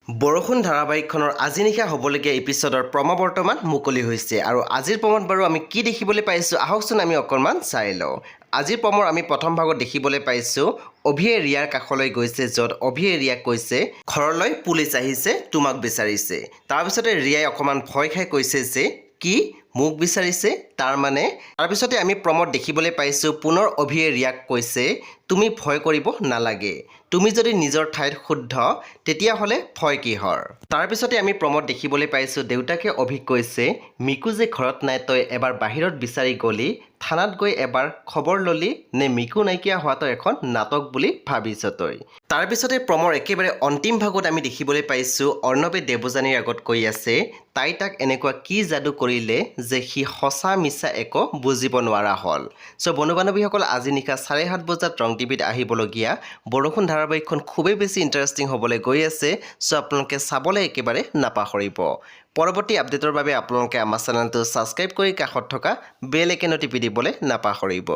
বৰষুণ ধাৰাবাহিকখনৰ আজি নিশা হ'বলগীয়া এপিছডৰ প্ৰম বৰ্তমান মুকলি হৈছে আৰু আজিৰ প্ৰমত বাৰু আমি কি দেখিবলৈ পাইছোঁ আহকচোন আমি অকণমান চাই লওঁ। আজিৰ প্ৰমৰ আমি প্ৰথম ভাগত দেখিবলৈ পাইছোঁ অভিয়ে ৰিয়াৰ কাষলৈ গৈছে, য'ত অভিয়ে ৰিয়াক কৈছে ঘৰলৈ পুলিচ আহিছে, তোমাক বিচাৰিছে। তাৰপিছতে ৰিয়াই অকণমান ভয় খাই কৈছে যে কি মোক বিচাৰিছে, তাৰপিছতে আমি প্ৰমত দেখিবলৈ পাইছোঁ পুনৰ অভিয়ে ৰিয়াক কৈছে তুমি ভয় কৰিব নালাগে, তুমি যদি নিজৰ ঠাইত শুদ্ধ তেতিয়াহ'লে ভয় কিহৰ। তাৰপিছতে আমি প্ৰমত দেখিবলৈ পাইছোঁ দেউতাকে অভিক কৈছে মিকু যে ঘৰত নাই, তই এবাৰ বাহিৰত বিচাৰি গ'লি, থানাত গৈ এবাৰ খবৰ ল'লি নে মিকু নাইকিয়া হোৱাটো এখন নাটক বুলি ভাবিছ তই। তাৰপিছতে প্ৰমৰ একেবাৰে অন্তিম ভাগত আমি দেখিবলৈ পাইছোঁ অৰ্ণৱে দেৱযানীৰ আগত কৈ আছে তাই তাক এনেকুৱা কি যাদু কৰিলে যে সি সঁচা মিছা একো বুজিব নোৱাৰা হ'ল। চ' বন্ধু বান্ধৱীসকল আজি নিশা 7:30 বজাত ৰং টিভিত আহিবলগীয়া বৰষুণ ধাৰাবাহিকখন খুবেই বেছি ইণ্টাৰেষ্টিং হ'বলৈ গৈ আছে। চ' আপোনালোকে চাবলৈ একেবাৰে নাপাহৰিব। পৰৱৰ্তী আপডেটৰ বাবে আপোনালোকে আমাৰ চেনেলটো ছাবস্ক্ৰাইব কৰি কাষত থকা বেল আইকনটো টিপি দিবলৈ নাপাহৰিব।